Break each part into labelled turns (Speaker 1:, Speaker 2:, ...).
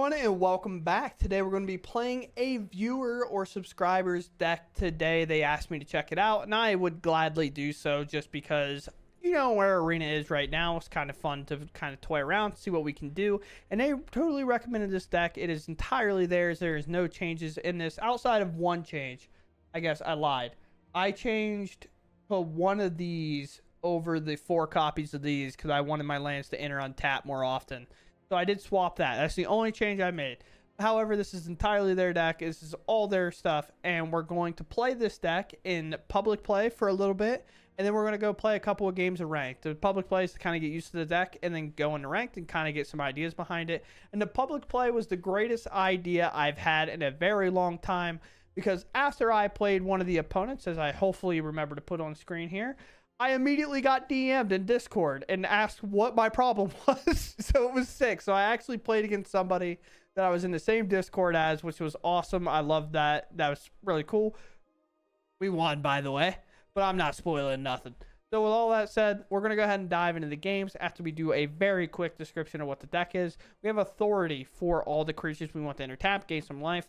Speaker 1: everyone, and welcome back. Today we're going to be playing a viewer or subscriber's deck today. They asked me to check it out, and I would gladly do so just because, you know, where Arena is right now. It's kind of fun to kind of toy around, see what we can do. And they totally recommended this deck. It is entirely theirs. There is no changes in this outside of one change. I guess I lied. I changed to one of these over the 4 copies of these because I wanted my lands to enter on tap more often. So I did swap that. That's the only change I made. However, this is entirely their deck. This is all their stuff. And we're going to play this deck in public play for a little bit. And then we're going to go play a couple of games of ranked. The public play is to kind of get used to the deck and then go into ranked and kind of get some ideas behind it. And the public play was the greatest idea I've had in a very long time. Because after I played one of the opponents, as I hopefully remember to put on screen here, I immediately got DM'd in Discord and asked what my problem was. So it was sick. So I actually played against somebody that I was in the same Discord as, which was awesome. I loved that. That was really cool. We won, by the way, but I'm not spoiling nothing. So with all that said, we're going to go ahead and dive into the games after we do a very quick description of what the deck is. We have authority for all the creatures we want to enter tap, gain some life.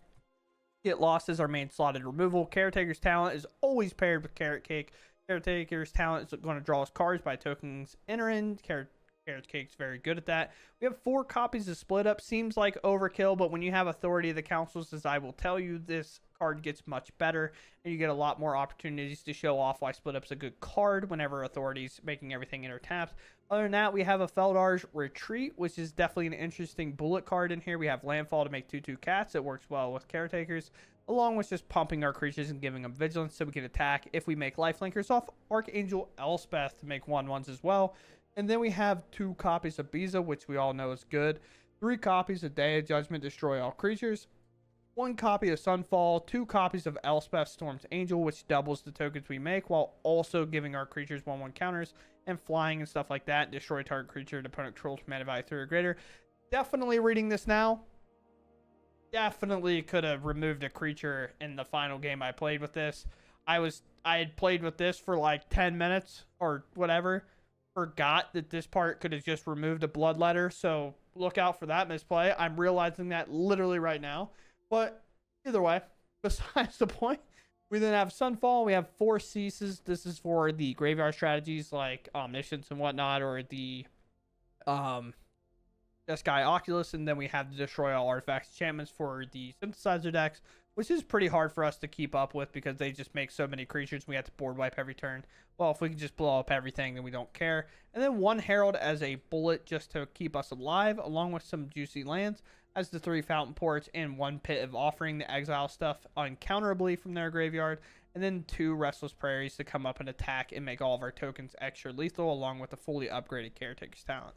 Speaker 1: Get Lost is our main slotted removal. Caretaker's talent is always paired with Carrot Cake. Caretaker's talent is going to draw us cards by tokens entering. Carrot Cake's very good at that. We have 4 copies of Split Up. Seems like overkill, but when you have Authority of the Councils, as I will tell you, this card gets much better, and you get a lot more opportunities to show off why Split Up's a good card whenever Authority's making everything enter taps. Other than that, we have a Feldar's Retreat, which is definitely an interesting bullet card in here. We have Landfall to make 2/2 cats. It works well with Caretakers, along with just pumping our creatures and giving them vigilance so we can attack if we make lifelinkers off Archangel Elspeth to make 1/1s as well. And then we have 2 copies of Biza, which we all know is good. 3 copies of Day of Judgment, destroy all creatures. 1 copy of Sunfall. 2 copies of Elspeth, Storm's Angel, which doubles the tokens we make while also giving our creatures 1/1 counters and flying and stuff like that. Destroy target creature and opponent controls mana value 3 or greater. Definitely reading this now. Definitely could have removed a creature in the final game I played with this. I had played with this for like 10 minutes or whatever. Forgot that this part could have just removed a Bloodletter. So look out for that misplay. I'm realizing that literally right now. But either way, besides the point, we then have Sunfall. We have 4 Ceases. This is for the graveyard strategies like Omniscience and whatnot, or the Sky Oculus, and then we have the Destroy All Artifacts enchantments for the synthesizer decks, which is pretty hard for us to keep up with because they just make so many creatures. We have to board wipe every turn. Well, if we can just blow up everything, then we don't care. And then 1 Herald as a bullet just to keep us alive, along with some juicy lands as the 3 Fountain Ports and 1 Pit of Offering to exile stuff uncounterably from their graveyard, and then 2 Restless Prairies to come up and attack and make all of our tokens extra lethal, along with the fully upgraded Caretaker's talent.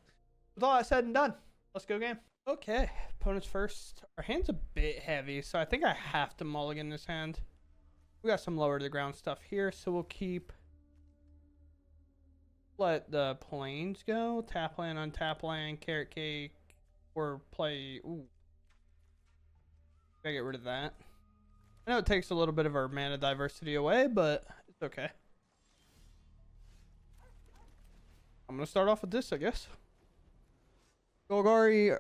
Speaker 1: With all that said and done, let's go game. Okay, opponents first. Our hand's a bit heavy, so I think I have to mulligan this hand. We got some lower to the ground stuff here, so we'll keep... Let the planes go. Tap land, untap land, Carrot Cake, or play... Ooh. Gotta get rid of that. I know it takes a little bit of our mana diversity away, but it's okay. I'm gonna start off with this, I guess. Gruul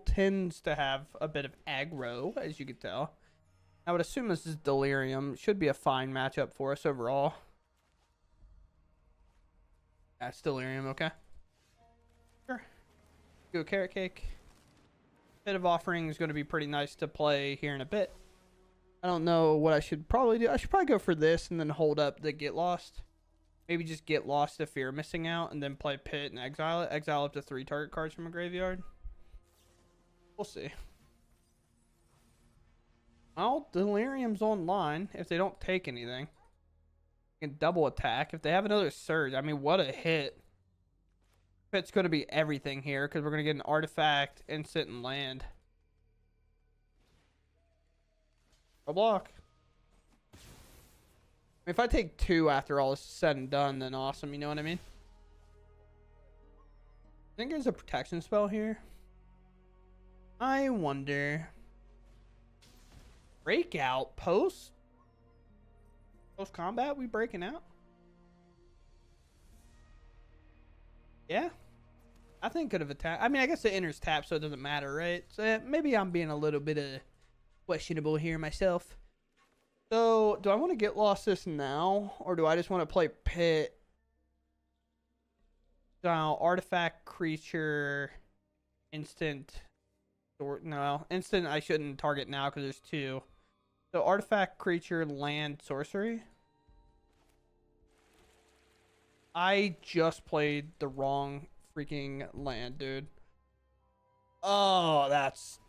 Speaker 1: tends to have a bit of aggro, as you can tell. I would assume this is Delirium. Should be a fine matchup for us overall. That's Delirium, okay. Sure. Go Carrot Cake. Bit of Offering is going to be pretty nice to play here in a bit. I don't know what I should probably do. I should probably go for this and then hold up the Get Lost. Maybe just Get Lost if you're missing out, and then play Pit and exile it. Exile up to 3 target cards from a graveyard. We'll see. Well, Delirium's online. If they don't take anything, you can double attack. If they have another Surge, I mean, what a hit. Pit's going to be everything here because we're going to get an artifact, instant, and land. A block. If I take 2 after all is said and done, then awesome, you know what I mean? I think there's a protection spell here. I wonder. Breakout post combat, we breaking out? Yeah. I think could have attacked. I mean, I guess the enters tap, so it doesn't matter, right? So maybe I'm being a little bit questionable here myself. So, do I want to get lost this now, or do I just want to play pit? Now, artifact, creature, instant. Or no, instant. I shouldn't target now because there's two. So, artifact, creature, land, sorcery. I just played the wrong freaking land, dude. Oh, that's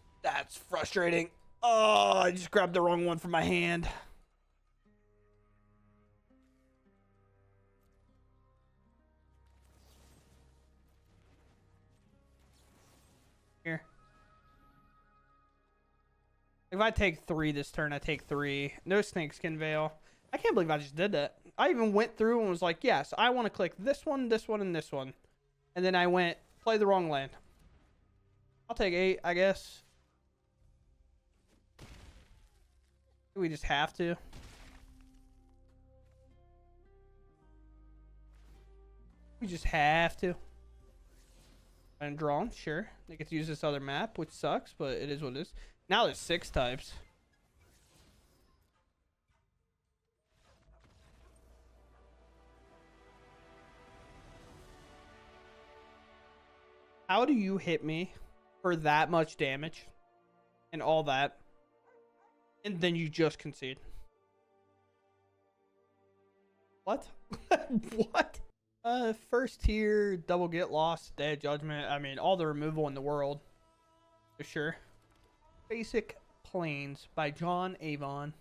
Speaker 1: frustrating. Oh, I just grabbed the wrong one from my hand. Here. If I take 3 this turn, I take 3. No snakeskin veil. I can't believe I just did that. I even went through and was like, yes, I want to click this one, and this one. And then I went, play the wrong land. I'll take 8, I guess. We just have to. We just have to. And drawn, sure. They get to use this other map, which sucks, but it is what it is. Now there's 6 types. How do you hit me for that much damage and all that, and then you just concede? What? What? First tier, double get lost, Day of Judgment. I mean, all the removal in the world. For sure. Basic Plains by John Avon.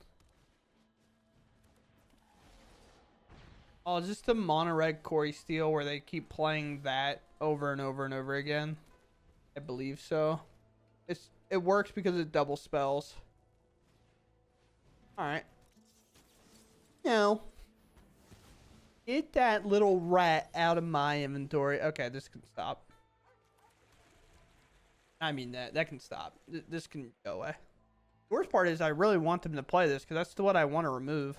Speaker 1: Oh, is this the mono red Corey Steele where they keep playing that over and over and over again? I believe so. It works because it double spells. Alright. Now, get that little rat out of my inventory. Okay, this can stop. I mean, that can stop. This can go away. The worst part is I really want them to play this because that's what I want to remove.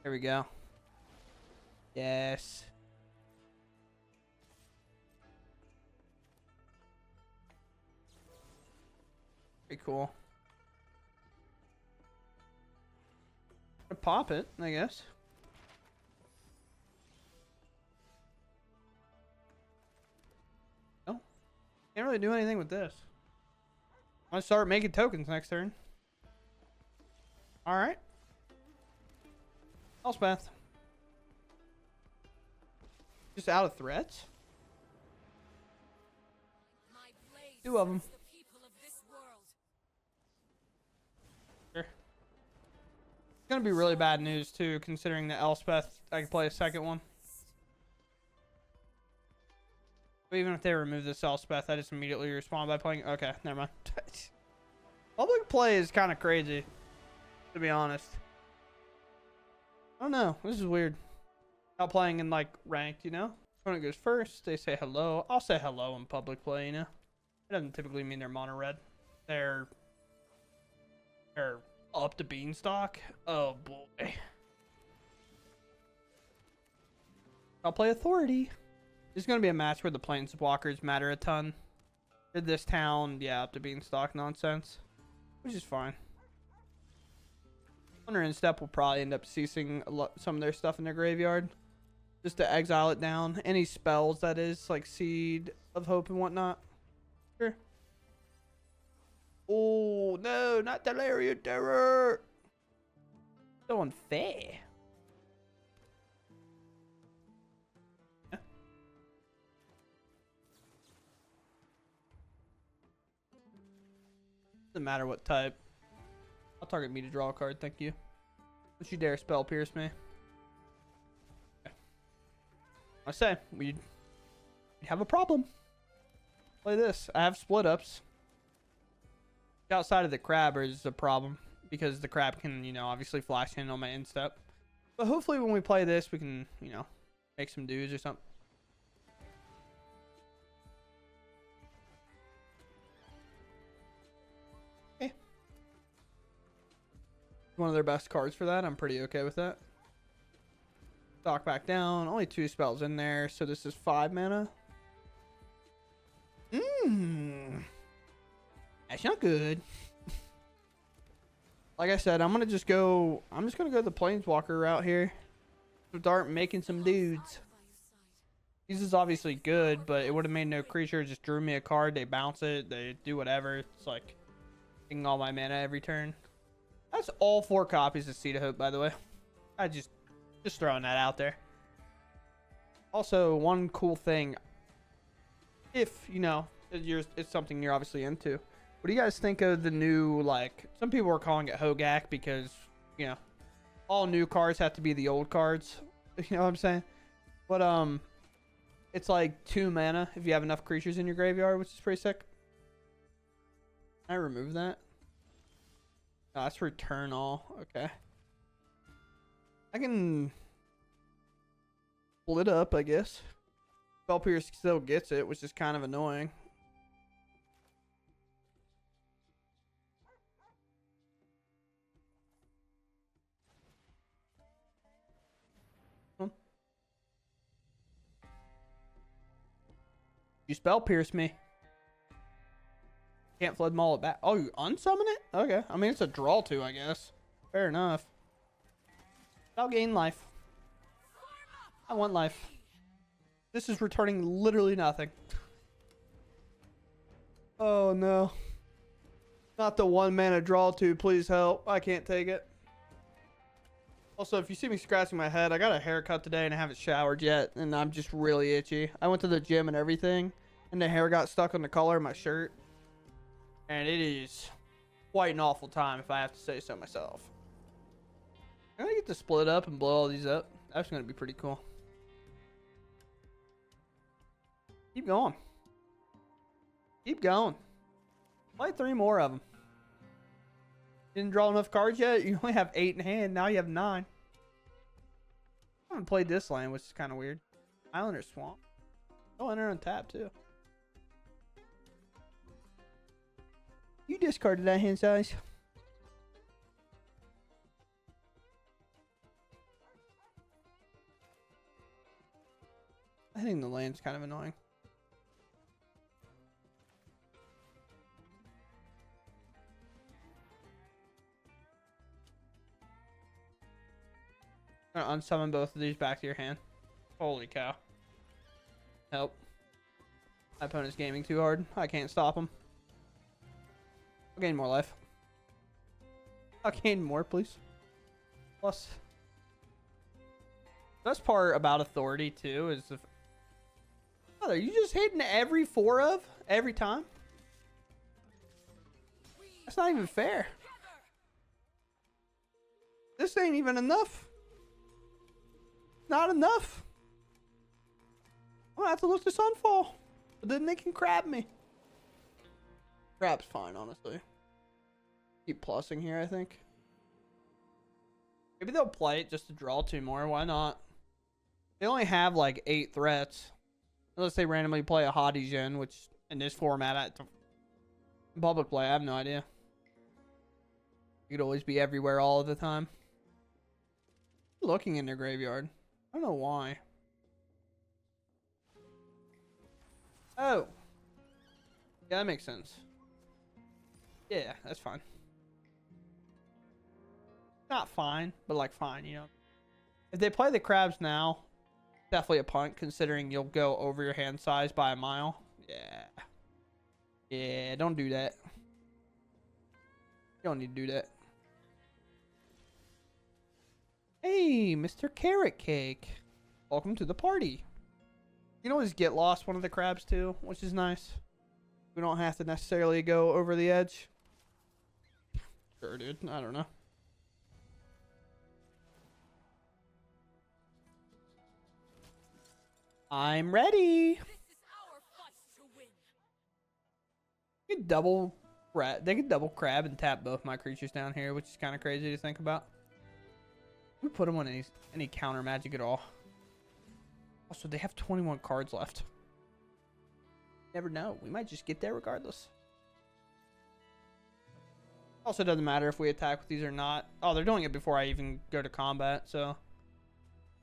Speaker 1: There we go. Yes. Pretty cool. Pop it, I guess. No. Can't really do anything with this. I'm gonna start making tokens next turn. Alright. Elspeth. Just out of threats? 2 of them. Sure. It's gonna be really bad news too, considering that Elspeth, I can play a second one. But even if they remove this Elspeth, I just immediately respond by playing. Okay, never mind. Public play is kind of crazy, to be honest. I don't know. This is weird. Not playing in like ranked, you know? Opponent goes first. They say hello. I'll say hello in public play, you know? It doesn't typically mean they're mono red. They're up to beanstalk. Oh boy. I'll play authority. This is gonna be a match where the planeswalkers matter a ton. For this town, yeah, up to beanstalk nonsense, which is fine. Hunter Instep will probably end up ceasing some of their stuff in their graveyard, just to exile it down. Any spells, that is, like Seed of Hope and whatnot. Sure. Oh no, not Delirium Terror. So unfair. Yeah. Doesn't matter what type. I'll target me to draw a card, thank you. Don't you dare spell pierce me. Okay. I say, we'd have a problem. Play this. I have split ups. Outside of the crab is a problem, because the crab can, you know, obviously flash in on my instep. But hopefully when we play this, we can, you know, make some dues or something. One of their best cards for that. I'm pretty okay with that. Dock back down. Only 2 spells in there, so this is 5 mana. That's not good. Like I said, I'm just gonna go the Planeswalker route here. Start making some dudes. This is obviously good, but it would have made no creature. It just drew me a card. They bounce it. They do whatever. It's like taking all my mana every turn. That's all 4 copies of Seed of Hope, by the way. I just throwing that out there. Also, one cool thing, if you know it's something you're obviously into, what do you guys think of the new, like, some people are calling it Hogak because, you know, all new cards have to be the old cards. You know what I'm saying? But it's like 2 mana if you have enough creatures in your graveyard, which is pretty sick. Can I remove that? No, that's return all. Okay. I can split up, I guess. Spell Pierce still gets it, which is kind of annoying. You Spell Pierce me. Can't Flood Maul it back. Oh, you unsummon it? Okay. I mean, it's a draw 2, I guess. Fair enough. I'll gain life. I want life. This is returning literally nothing. Oh, no. Not the 1 mana draw 2. Please help. I can't take it. Also, if you see me scratching my head, I got a haircut today and I haven't showered yet. And I'm just really itchy. I went to the gym and everything. And the hair got stuck on the collar of my shirt. And it is quite an awful time, if I have to say so myself. I'm going to get to split up and blow all these up. That's going to be pretty cool. Keep going. Keep going. Play 3 more of them. Didn't draw enough cards yet? You only have 8 in hand. Now you have 9. I haven't played this land, which is kind of weird. Islander Swamp. Oh, enter on tap, too. You discarded that hand size. I think the land's kind of annoying. I'm gonna unsummon both of these back to your hand. Holy cow. Help. My opponent's gaming too hard. I can't stop him. I'll gain more life. I'll gain more, please. Plus. Best part about authority, too, is if... Oh, are you just hitting every 4 of? Every time? That's not even fair. This ain't even enough. Not enough. I'm gonna have to look to Sunfall. But then they can crab me. Crab's fine, honestly. Keep plussing here, I think. Maybe they'll play it just to draw 2 more. Why not? They only have like 8 threats. Unless they randomly play a Hottie Gen, which in this format, in public play, I have no idea. You could always be everywhere all of the time. Looking in their graveyard. I don't know why. Oh. Yeah, that makes sense. Yeah, that's fine. Not fine, but like fine, you know. If they play the crabs now, definitely a punt, considering you'll go over your hand size by a mile. Yeah. Yeah, don't do that. You don't need to do that. Hey, Mr. Carrot Cake. Welcome to the party. You can always get lost one of the crabs too, which is nice. We don't have to necessarily go over the edge. Sure, dude. I don't know. I'm ready. This is our fight to win. You can double crab. They can double crab and tap both my creatures down here, which is kind of crazy to think about. We put them on any counter magic at all. Also, they have 21 cards left. Never know. We might just get there regardless. Also, doesn't matter if we attack with these or not. Oh, they're doing it before I even go to combat, so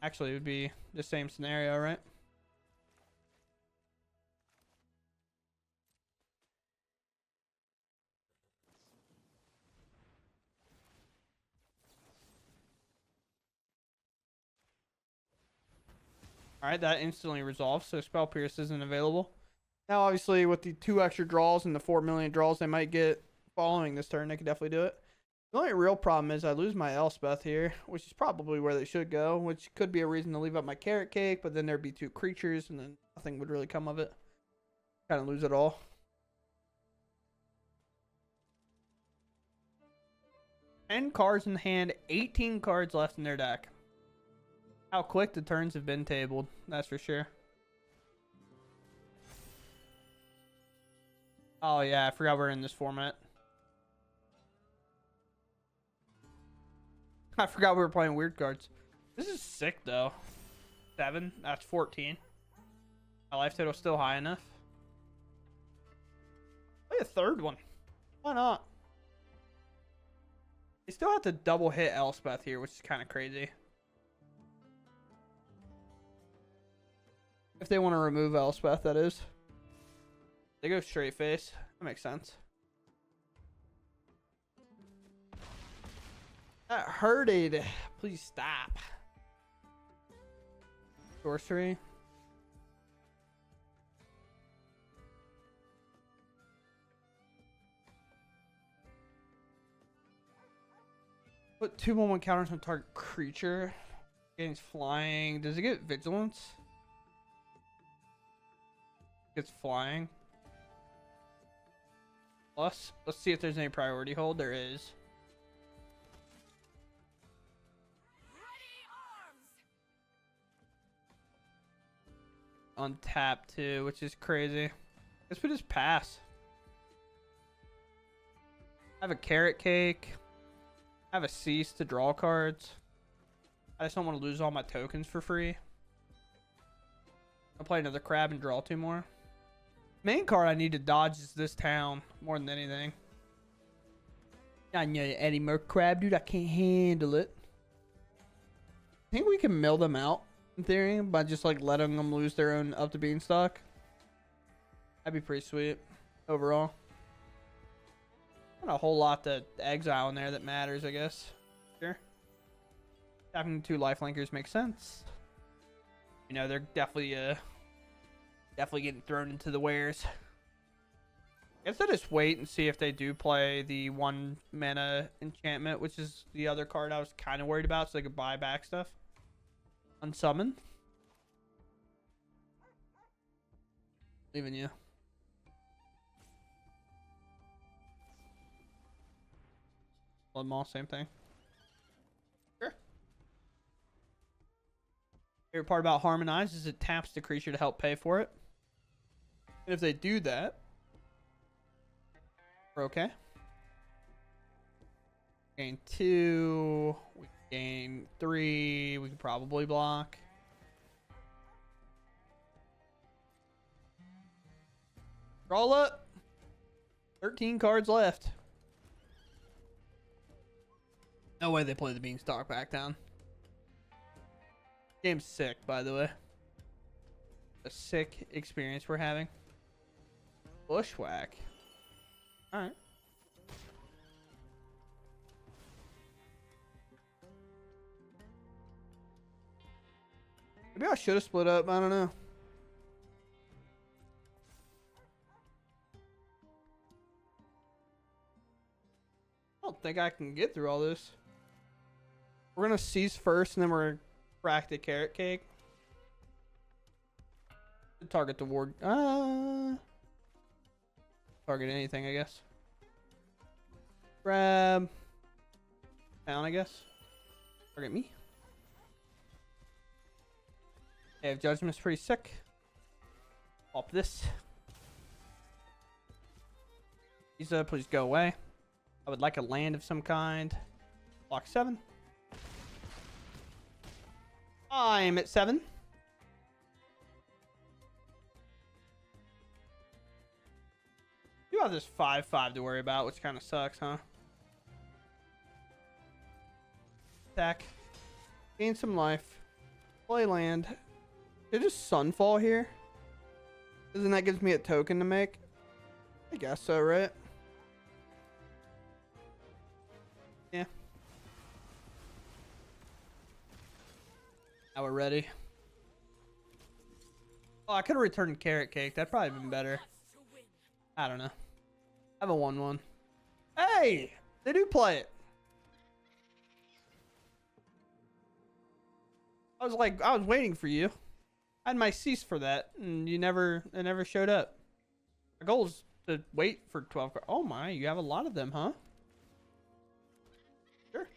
Speaker 1: Actually, it would be the same scenario, right? Alright, that instantly resolves, so Spell Pierce isn't available. Now, obviously, with the 2 extra draws and the 4 million draws they might get following this turn, they could definitely do it. The only real problem is I lose my Elspeth here, which is probably where they should go, which could be a reason to leave up my Carrot Cake, but then there'd be 2 creatures, and then nothing would really come of it. Kind of lose it all. Ten cards in hand, 18 cards left in their deck. How quick the turns have been tabled, that's for sure. Oh yeah, I forgot we're in this format. I forgot we were playing weird cards. This is sick though. 7, that's 14. My life total's still high enough. Play a third one. Why not? They still have to double hit Elspeth here, which is kind of crazy. If they want to remove Elspeth, that is. They go straight face. That makes sense. That hurted. Please stop. Sorcery. Put 2/1/1 counters on target creature. Gains flying. Does it get vigilance? It's flying. Plus, let's see if there's any priority hold. There is. On tap too, which is crazy. Guess we just pass. I have a Carrot Cake. I have a Cease to draw cards. I just don't want to lose all my tokens for free. I'll play another crab and draw 2 more. Main card I need to dodge is this town more than anything. I know any more crab, dude. I can't handle it. I think we can mill them out in theory by just like letting them lose their own up to beanstalk. That'd be pretty sweet overall. Not a whole lot to exile in there that matters, I guess. Sure. Having 2 lifelinkers makes sense. You know, they're definitely getting thrown into the wares. I guess I just wait and see if they do play the 1 mana enchantment, which is the other card I was kind of worried about, so they could buy back stuff. Unsummon. Leaving you. Blood Maul, same thing. Sure. Favorite part about Harmonize is it taps the creature to help pay for it. And if they do that, we're okay. Gain 2. We gain 3. We can probably block. Roll up. 13 cards left. No way they play the Beanstalk back down. Game's sick, by the way. A sick experience we're having. Bushwhack. Alright. Maybe I should have split up. I don't know. I don't think I can get through all this. We're going to Cease first, and then we're going to crack the Carrot Cake. Target the ward. Target anything, I guess. Grab. Down, I guess. Target me. Okay, if Judgment's pretty sick. Pop this. Lisa, please go away. I would like a land of some kind. Block 7. I'm at 7. You have this 5/5 to worry about, which kind of sucks, huh? Attack. Gain some life. Play land. Did just Sunfall here? Isn't that gives me a token to make? I guess so, right? Yeah. Now we're ready. Oh, I could have returned Carrot Cake. That'd probably been better. I don't know. I have a 1/1. Hey! They do play it. I was waiting for you. I had my cease for that, and it never showed up. My goal is to wait for 12 cards. Oh my, you have a lot of them, huh? Sure.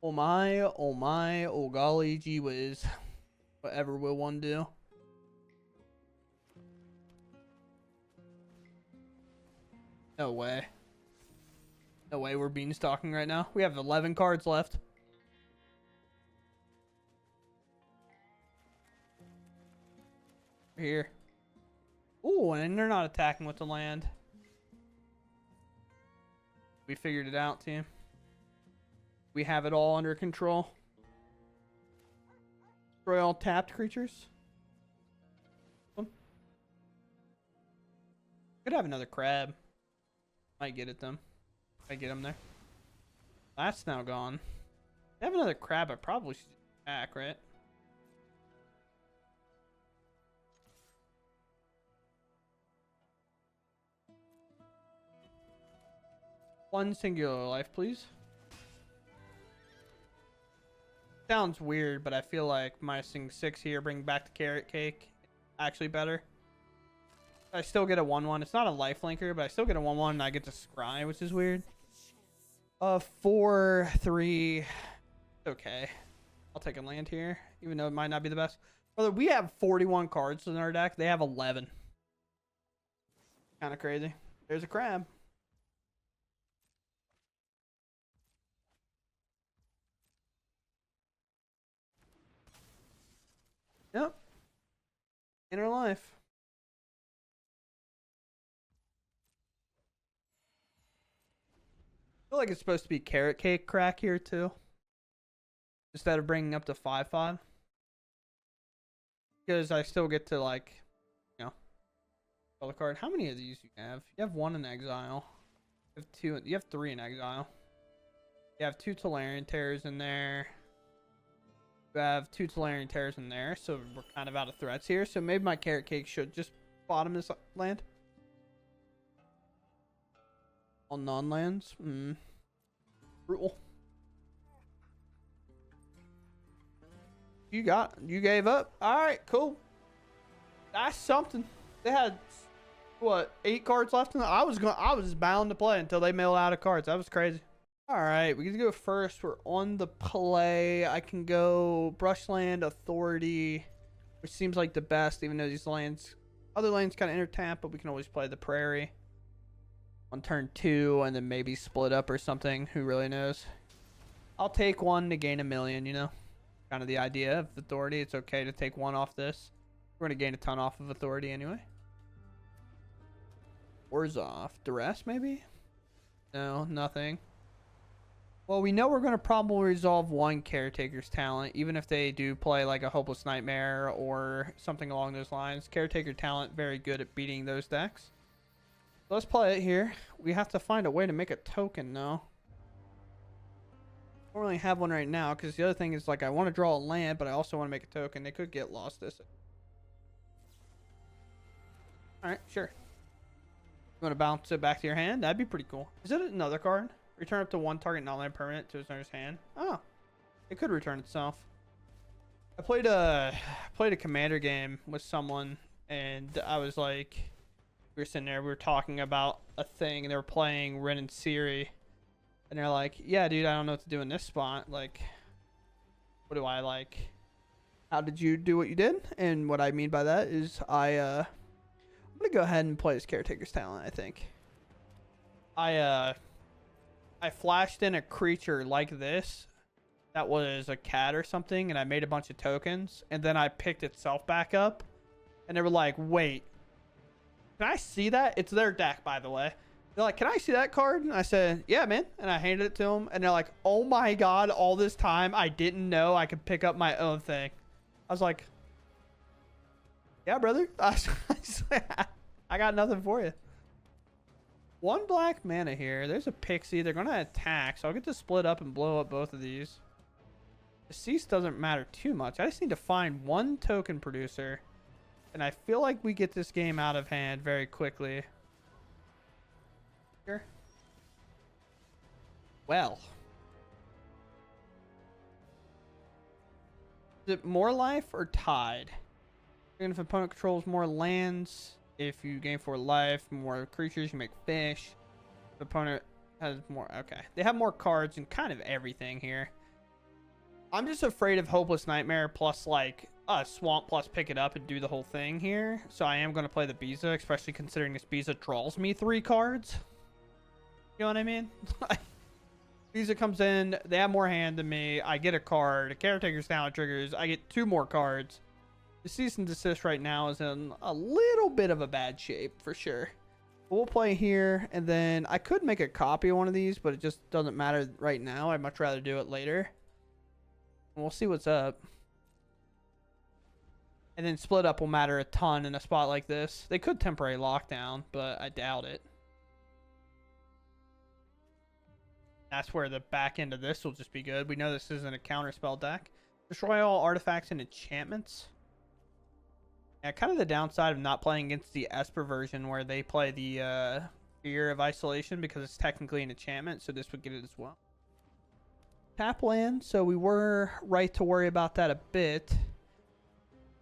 Speaker 1: Oh my, oh golly gee whiz. Whatever will one do? No way. No way we're beanstalking right now. We have 11 cards left. Here. Ooh, and they're not attacking with the land. We figured it out, team. We have it all under control. Destroy all tapped creatures. Could have another crab. Might get it them. Might get him there. That's now gone. I have another crab. I probably should attack, right? One singular life, please. Sounds weird, but I feel like minusing 6 here, bring back the Carrot Cake. Actually better. I still get a 1/1. It's not a life linker, but I still get a 1/1 and I get to scry, which is weird. 4/3. Okay. I'll take a land here, even though it might not be the best. Brother, we have 41 cards in our deck. They have 11. Kind of crazy. There's a crab. Yep. Inner life. I feel like it's supposed to be Carrot Cake crack here too. Instead of bringing up to 5/5. Because I still get to, like, you know, draw the card. How many of these you have? You have 1 in exile. You have 2. You have 3 in exile. You have 2 Tolarian Terrors in there. You have 2 Tolarian Terrors in there, so we're kind of out of threats here. So maybe my Carrot Cake should just bottom this land. All non-lands. Brutal. You gave up. All right, cool. That's something. They had what, 8 cards left in the, I was bound to play until they mailed out of cards. That was crazy. All right, we get to go first. We're on the play. I can go Brushland, Authority, which seems like the best, even though these lands, other lands kind of intertap, but we can always play the Prairie on turn 2 and then maybe split up or something. Who really knows? I'll take 1 to gain 1,000,000, you know? Kind of the idea of Authority. It's okay to take 1 off this. We're going to gain a ton off of Authority anyway. Wars off. Duress, maybe? No, nothing. Well, we know we're going to probably resolve 1 Caretaker's talent, even if they do play like a Hopeless Nightmare or something along those lines. Caretaker talent, very good at beating those decks. So let's play it here. We have to find a way to make a token, though. I don't really have one right now, because the other thing is, like, I want to draw a land, but I also want to make a token. They could get lost this. Alright, sure. You want to bounce it back to your hand? That'd be pretty cool. Is it another card? Return up to 1 target non-land permanent to its owner's hand. Oh, it could return itself. I played a commander game with someone, and I was like, we were sitting there, we were talking about a thing, and they were playing Ren and Siri, and they're like, yeah, dude, I don't know what to do in this spot. Like, what do I like? How did you do what you did? And what I mean by that is I'm gonna go ahead and play this Caretaker's talent. I think I flashed in a creature like this that was a cat or something, and I made a bunch of tokens, and then I picked itself back up, and they were like, wait, can I see that? It's their deck, by the way. They're like, can I see that card? And I said, yeah, man. And I handed it to them. And they're like, oh my God, all this time I didn't know I could pick up my own thing. I was like, yeah, brother. I got nothing for you. One black mana here. There's a Pixie. They're going to attack. So I'll get to split up and blow up both of these. Deceased doesn't matter too much. I just need to find one token producer. And I feel like we get this game out of hand very quickly. Here. Well. Is it more life or tied? And if opponent controls more lands, if you gain 4 life, more creatures, you make fish. If opponent has more, okay. They have more cards and kind of everything here. I'm just afraid of Hopeless Nightmare plus like Swamp plus pick it up and do the whole thing here. So I am going to play the Biza, especially considering this Biza draws me 3 cards. You know what I mean? Biza comes in, they have more hand than me. I get a card. Caretakers now triggers. I get 2 more cards. The cease and desist right now is in a little bit of a bad shape for sure. But we'll play here, and then I could make a copy of one of these, but it just doesn't matter right now. I'd much rather do it later. And we'll see what's up. And then split up will matter a ton in a spot like this. They could temporary lockdown, but I doubt it. That's where the back end of this will just be good. We know this isn't a counterspell deck. Destroy all artifacts and enchantments. Yeah, kind of the downside of not playing against the Esper version where they play the Fear of Isolation because it's technically an enchantment, so this would get it as well. Tap land, so we were right to worry about that a bit.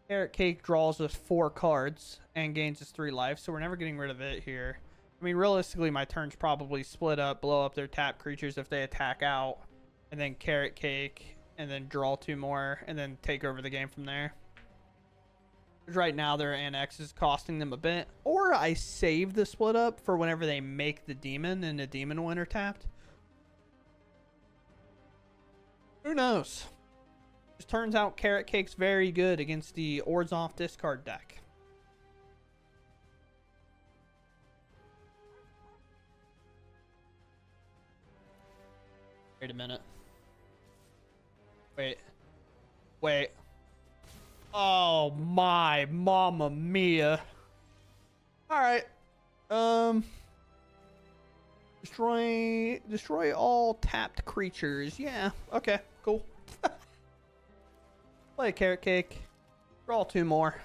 Speaker 1: Carrot Cake draws us 4 cards and gains us 3 life, so we're never getting rid of it here. I mean, realistically, my turns probably split up, blow up their tap creatures if they attack out, and then Carrot Cake, and then draw 2 more, and then take over the game from there. Right now, their Annex is costing them a bit. Or I save the split up for whenever they make the demon and the demon winner tapped. Who knows? Just turns out Carrot Cake's very good against the Ords Off discard deck. Wait a minute. Wait. Oh my mama mia. Alright. Destroy all tapped creatures. Yeah, okay, cool. Play a Carrot Cake. Draw 2 more.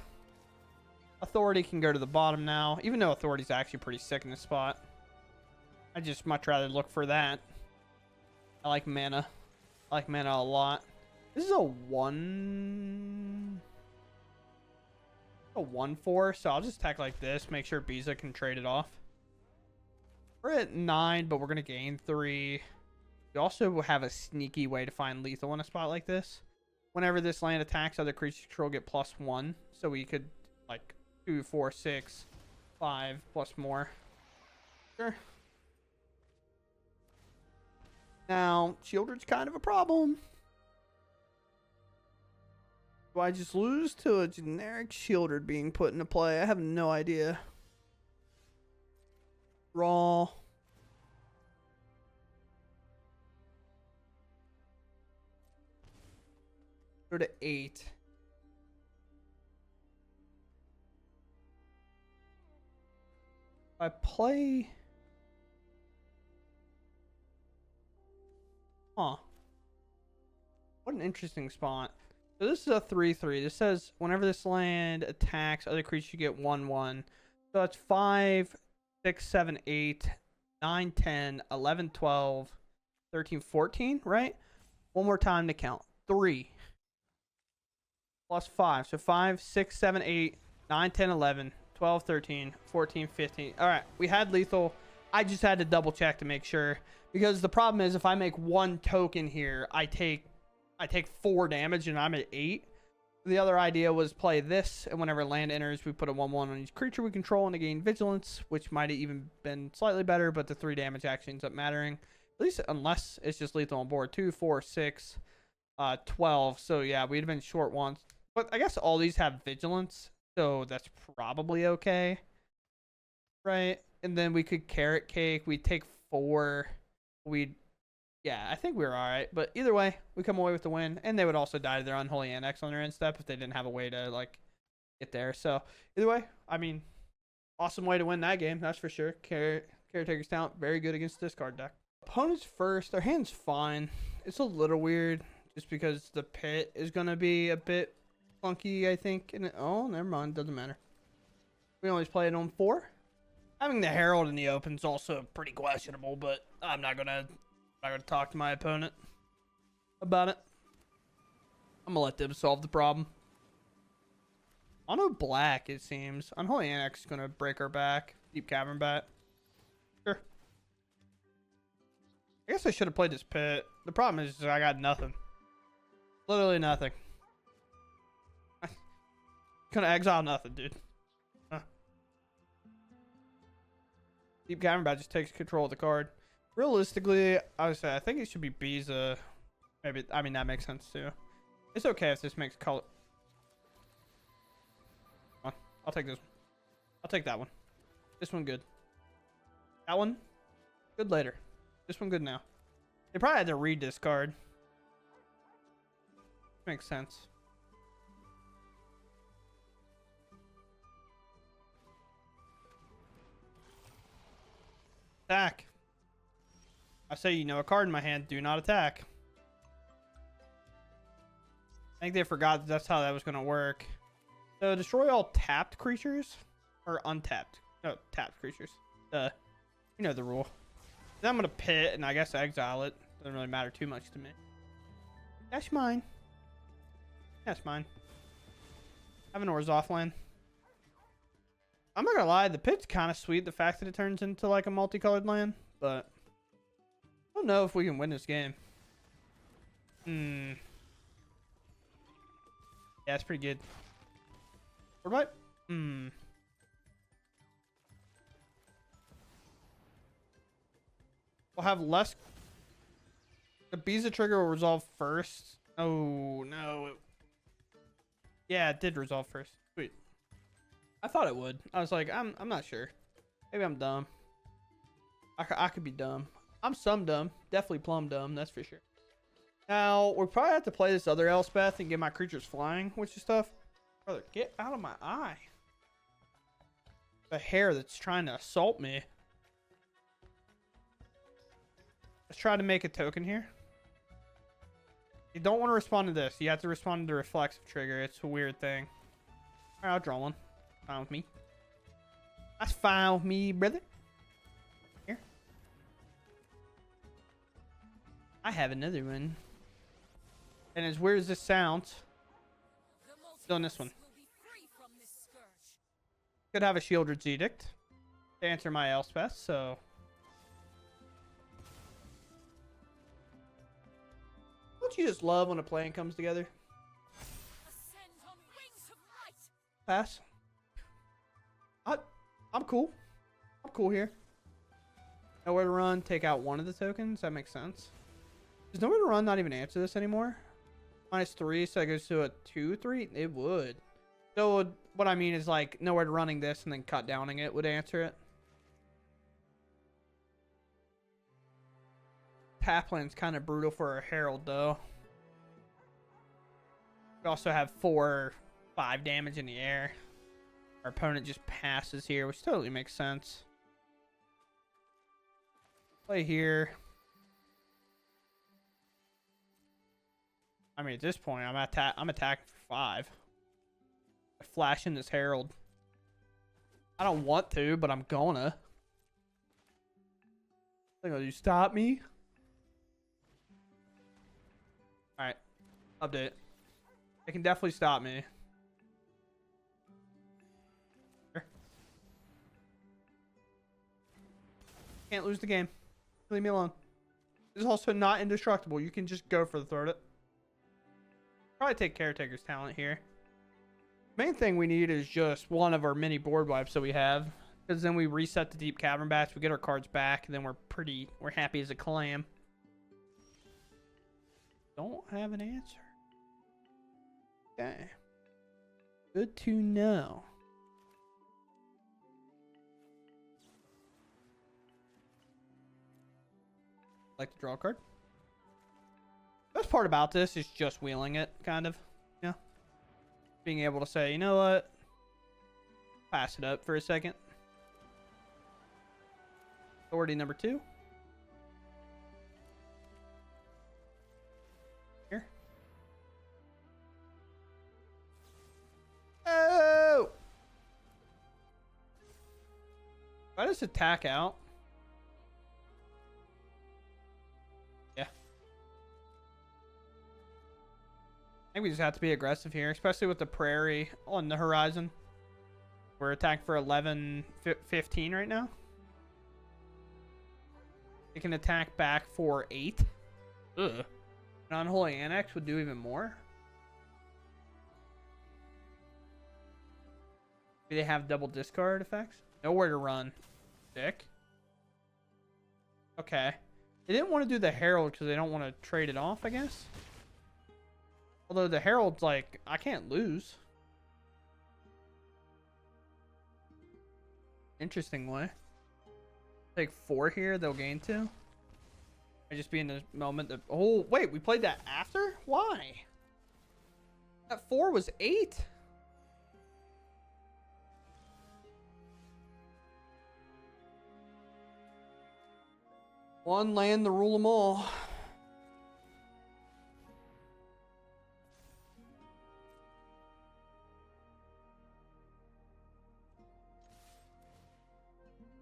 Speaker 1: Authority can go to the bottom now, even though Authority's actually pretty sick in this spot. I'd just much rather look for that. I like mana. I like mana a lot. This is a 1/4, so I'll just attack like this, make sure Biza can trade it off. We're at 9, but we're going to gain 3. We also have a sneaky way to find lethal in a spot like this. Whenever this land attacks, other creatures control get +1, so we could like 2, 4, 6, 5 plus more. Sure. Now, Shieldred's kind of a problem. Do I just lose to a generic Shieldred being put into play? I have no idea. Draw. Go to 8. I play... Huh. What an interesting spot. So this is a 3/3. This says whenever this land attacks, other creatures you get 1/1. So that's 5, 6, 7, 8, 9, 10, 11, 12, 13, 14, right? One more time to count. 3 plus 5. So 5, 6, 7, 8, 9, 10, 11, 12, 13, 14, 15. All right, we had lethal. I just had to double check to make sure. Because the problem is if I make 1 token here, I take 4 damage and I'm at 8. The other idea was play this, and whenever land enters, we put a 1/1 on each creature we control and to gain vigilance, which might have even been slightly better, but the 3 damage actually ends up mattering. At least unless it's just lethal on board. 2, 4, 6, 12. So yeah, we'd have been short once. But I guess all these have vigilance, so that's probably okay. Right? and then we could carrot cake. We'd take 4. Yeah, I think we were all right. But either way, we come away with the win, and they would also die to their unholy annex on their end step if they didn't have a way to like get there. So either way, I mean, awesome way to win that game, that's for sure. Caretaker's talent, very good against discard deck. Opponents first, their hand's fine. It's a little weird just because the pit is gonna be a bit funky, I think. And oh, never mind, doesn't matter. We always play it on 4. Having the Herald in the open is also pretty questionable, but I'm not gonna talk to my opponent about it. I'm gonna let them solve the problem. Mono black, it seems. Unholy Annex is gonna break our back. Deep Cavern Bat. Sure. I guess I should have played this pit. The problem is I got nothing. Literally nothing. Gonna exile nothing, dude. Deep Cavern Bat just takes control of the card. Realistically, I would say I think it should be Biza. Maybe, I mean, that makes sense too. It's okay if this makes color. I'll take this one. I'll take that one. This one good. That one good later. This one good now. They probably had to read this card. Makes sense. Attack. I say, you know, a card in my hand, do not attack. I think they forgot that's how that was going to work. So destroy all tapped creatures or untapped. No, tapped creatures. You know the rule. Then I'm going to pit and I guess exile it. Doesn't really matter too much to me. That's mine. That's mine. I have an Orzhov land. I'm not gonna lie, the pit's kind of sweet, the fact that it turns into like a multicolored land, but I don't know if we can win this game. Yeah, it's pretty good. What? We'll have less. The Biza trigger will resolve first. Oh no. Yeah, it did resolve first. Sweet. I thought it would. I was like, I'm not sure. Maybe I'm dumb. I could be dumb. I'm some dumb. Definitely plum dumb, that's for sure. Now, we'll probably have to play this other Elspeth and get my creatures flying, which is tough. Brother, get out of my eye. The hair that's trying to assault me. Let's try to make a token here. You don't want to respond to this. You have to respond to the reflexive trigger. It's a weird thing. Alright, I'll draw one. Fine with me. That's fine with me, brother. Here. I have another one. And as weird as this sounds, doing this one. Could have a Shieldred's Edict to answer my Elspeth, so. Don't you just love when a plan comes together? Pass. I'm cool. I'm cool here. Nowhere to run. Take out one of the tokens. That makes sense. Does nowhere to run not even answer this anymore? -3, so it goes to a 2/3. It would. So what I mean is like nowhere to running this and then cut downing it would answer it. Tapland's kind of brutal for a Herald though. We also have 4/5 damage in the air. Our opponent just passes here, which totally makes sense. Play here. I mean, at this point, I'm attacking for 5. I flash in this Herald. I don't want to, but I'm gonna. Think you stop me? All right, update. It can definitely stop me. Can't lose the game. Leave me alone. It's also not indestructible. You can just go for the throat it. Probably take Caretaker's talent here. Main thing we need is just one of our mini board wipes that we have. Because then we reset the Deep Cavern Bats, we get our cards back, and then we're happy as a clam. Don't have an answer. Okay. Good to know. Like to draw a card. Best part about this is just wheeling it, kind of. Yeah. Being able to say, you know what? Pass it up for a second. Authority number 2. Here. Oh! Why does attack out? Yeah. I think we just have to be aggressive here, especially with the prairie on the horizon. We're attacking for 11, 15 right now. It can attack back for 8. Ugh. An Unholy Annex would do even more. Do they have double discard effects? Nowhere to run. Sick. Okay. They didn't want to do the Herald because they don't want to trade it off, I guess. Although the Herald's like, I can't lose. Interestingly. Take 4 here, they'll gain 2. I just be in the moment that... Oh, wait, we played that after? Why? That 4 was 8? One land to rule them all.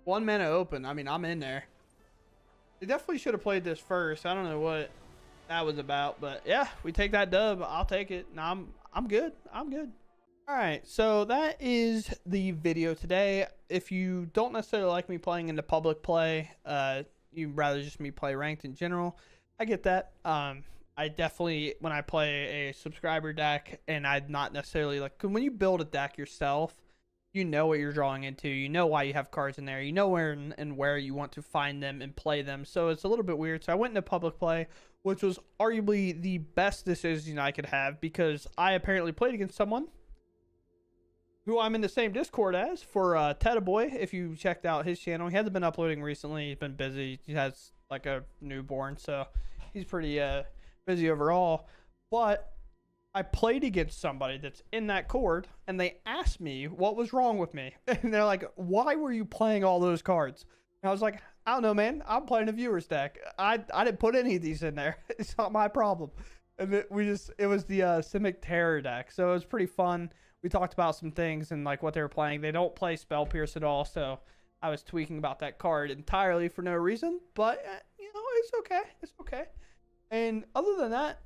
Speaker 1: One mana open. I mean, I'm in there. They definitely should have played this first. I don't know what that was about, but yeah, we take that dub. I'll take it. No, I'm good. I'm good. All right, so that is the video today. If you don't necessarily like me playing in the public play, you'd rather just me play ranked in general, I get that. I definitely, when I play a subscriber deck, and I'd not necessarily like, when you build a deck yourself, you know what you're drawing into. You know why you have cards in there. You know where and where you want to find them and play them. So it's a little bit weird. So I went into public play, which was arguably the best decision I could have, because I apparently played against someone who I'm in the same Discord as for Teta Boy. If you checked out his channel, he hasn't been uploading recently. He's been busy. He has like a newborn, so he's pretty busy overall. But I played against somebody that's in that chord, and they asked me what was wrong with me. And they're like, why were you playing all those cards? And I was like, I don't know, man. I'm playing a viewer's deck. I didn't put any of these in there. It's not my problem. And it was the Simic Terror deck. So it was pretty fun. We talked about some things and like what they were playing. They don't play Spell Pierce at all. So I was tweaking about that card entirely for no reason. But, you know, it's okay. It's okay. And other than that,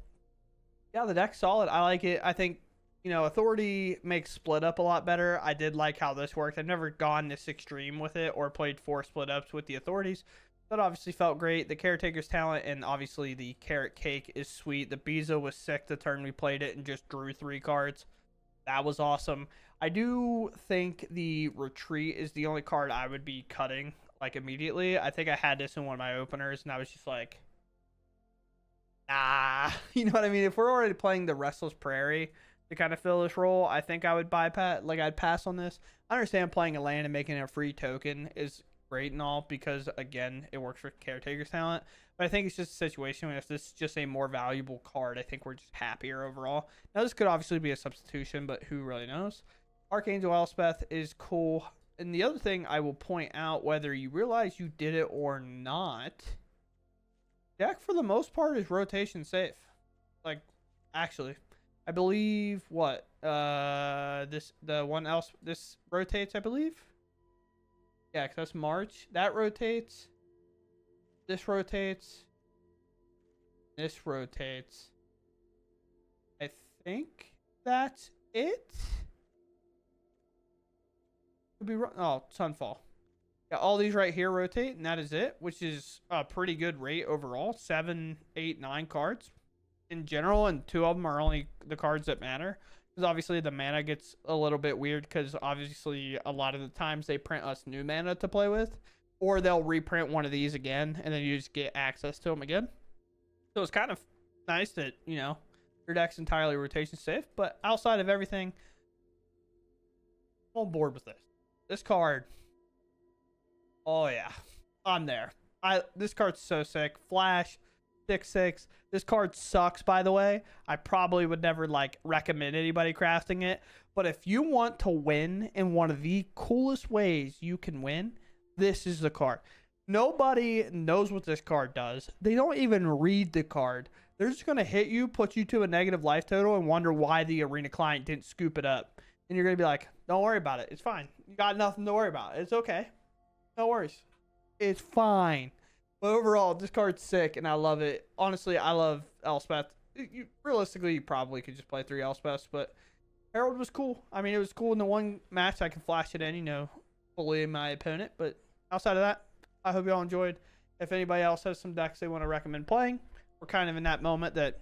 Speaker 1: yeah, the deck's solid. I like it. I think, you know, Authority makes split up a lot better. I did like how this worked. I've never gone this extreme with it or played 4 split ups with the Authorities. That obviously felt great. The Caretakers talent and obviously the Carrot Cake is sweet. The Biza was sick the turn we played it and just drew 3 cards. That was awesome. I do think the Retreat is the only card I would be cutting like immediately. I think I had this in one of my openers and I was just like, you know what I mean? If we're already playing the Restless Prairie to kind of fill this role, I think I would bypass, like I'd pass on this. I understand playing a land and making a free token is great and all because, again, it works for Caretaker's talent. But I think it's just a situation where if this is just a more valuable card, I think we're just happier overall. Now, this could obviously be a substitution, but who really knows? Archangel Elspeth is cool. And the other thing I will point out, whether you realize you did it or not, deck for the most part is rotation safe. Like, actually, I believe what this rotates, I believe. Yeah, because that's March. That rotates. This rotates. This rotates. I think that's it. Could be wrong. Oh, Sunfall. Yeah, all these right here rotate, and that is it, which is a pretty good rate overall. 7, 8, 9 cards in general, and 2 of them are only the cards that matter. Because obviously the mana gets a little bit weird because obviously a lot of the times they print us new mana to play with, or they'll reprint one of these again, and then you just get access to them again. So it's kind of nice that, you know, your deck's entirely rotation safe, but outside of everything, I'm on board with this. This card... Oh, yeah. I'm there. This card's so sick. Flash, 6/6. This card sucks, by the way. I probably would never like recommend anybody crafting it. But if you want to win in one of the coolest ways you can win, this is the card. Nobody knows what this card does. They don't even read the card. They're just going to hit you, put you to a negative life total, and wonder why the arena client didn't scoop it up. And you're going to be like, don't worry about it. It's fine. You got nothing to worry about. It's okay. No worries. It's fine. But overall, this card's sick, and I love it. Honestly, I love Elspeth. Realistically, you probably could just play 3 Elspeths, but Herald was cool. I mean, it was cool in the one match I could flash it in, you know, bully my opponent. But outside of that, I hope y'all enjoyed. If anybody else has some decks they want to recommend playing, we're kind of in that moment that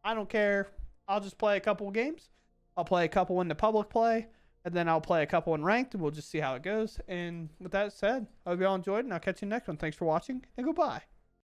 Speaker 1: I don't care. I'll just play a couple games. I'll play a couple in the public play, and then I'll play a couple in ranked, and we'll just see how it goes. And with that said, I hope y'all enjoyed, and I'll catch you next one. Thanks for watching, and goodbye.